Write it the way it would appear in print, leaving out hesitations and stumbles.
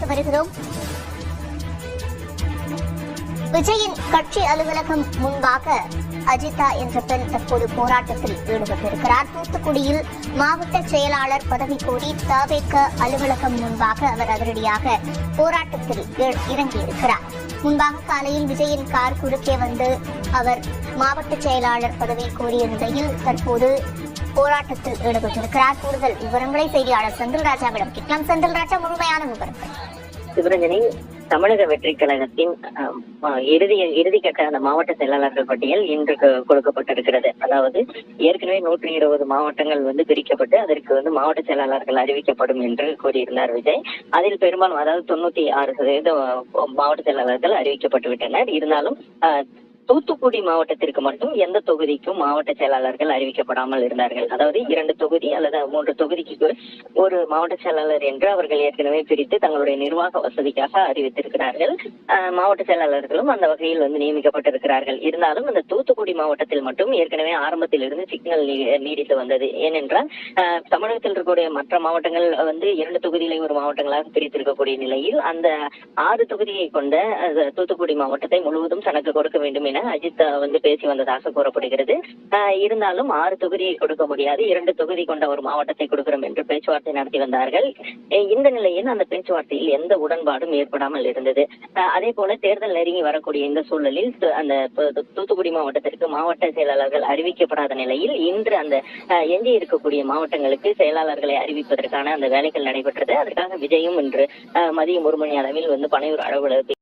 பார்த்து வருகிறோம். விஜயின் கட்சி அலுவலகம் முன்பாக அஜிதா என்ற பெண் தற்போது போராட்டத்தில் ஈடுபட்டிருக்கிறார். தூத்துக்குடியில் மாவட்ட செயலாளர் பதவி கோரி தவேக அலுவலகம் முன்பாக அவர் அதிரடியாக போராட்டத்தில் இறங்கியிருக்கிறார். முன்பாக காலையில் விஜயின் கார் குறுக்கே வந்து அவர் மாவட்ட செயலாளர் பதவி கோரிய நிலையில் தற்போது போராட்டத்தில் ஈடுபட்டிருக்கிறார். கூடுதல் விவரங்களை செய்தியாளர் செந்தில்ராஜாவிடம் கேட்கலாம். செந்தில்ராஜா, முழுமையான விவரங்கள். சிவரஞ்சனி, தமிழக வெற்றி கழகத்தின் இறுதிக்கட்ட அந்த மாவட்ட செயலாளர்கள் பட்டியல் இன்று கொடுக்கப்பட்டிருக்கிறது. அதாவது ஏற்கனவே 120 மாவட்டங்கள் பிரிக்கப்பட்டு அதற்கு மாவட்ட செயலாளர்கள் அறிவிக்கப்படும் என்று கூறியிருந்தார் விஜய். அதில் பெரும்பாலும் அதாவது 96% மாவட்ட செயலாளர்கள் அறிவிக்கப்பட்டு விட்டனர். இருந்தாலும் தூத்துக்குடி மாவட்டத்திற்கு மட்டும் எந்த தொகுதிக்கும் மாவட்ட செயலாளர்கள் அறிவிக்கப்படாமல் இருந்தார்கள். அதாவது 2 தொகுதி அல்லது 3 தொகுதிக்கு ஒரு மாவட்ட செயலாளர் என்று அவர்கள் ஏற்கனவே பிரித்து தங்களுடைய நிர்வாக வசதிக்காக அறிவித்திருக்கிறார்கள். மாவட்ட செயலாளர்களும் அந்த வகையில் நியமிக்கப்பட்டிருக்கிறார்கள். இருந்தாலும் அந்த தூத்துக்குடி மாவட்டத்தில் மட்டும் ஏற்கனவே ஆரம்பத்திலிருந்து சிக்னல் நீடித்து வந்தது. ஏனென்றால் தமிழகத்தில் இருக்கக்கூடிய மற்ற மாவட்டங்கள் 2 தொகுதிகளை ஒரு மாவட்டங்களாக பிரித்திருக்கக்கூடிய நிலையில் அந்த 6 தொகுதியை கொண்ட தூத்துக்குடி மாவட்டத்தை முழுவதும் தனக்கு கொடுக்க வேண்டும் என அஜித் பேசி வந்ததாக கூறப்படுகிறது. இருந்தாலும் 6 தொகுதியை கொடுக்க முடியாது, 2 தொகுதி கொண்ட ஒரு மாவட்டத்தை கொடுக்கிறோம் என்று பேச்சுவார்த்தை நடத்தி வந்தார்கள். இந்த நிலையில் அந்த பேச்சுவார்த்தையில் எந்த உடன்பாடும் ஏற்படாமல் இருந்தது. அதே போல தேர்தல் நெருங்கி வரக்கூடிய இந்த சூழலில் அந்த தூத்துக்குடி மாவட்டத்திற்கு மாவட்ட செயலாளர்கள் அறிவிக்கப்படாத நிலையில் இன்று அந்த எஞ்சி இருக்கக்கூடிய மாவட்டங்களுக்கு செயலாளர்களை அறிவிப்பதற்கான அந்த வேலைகள் நடைபெற்றது. அதற்காக விஜயும் இன்று மதியம் 1 மணி அளவில் பனையூர் அலுவலகத்தில்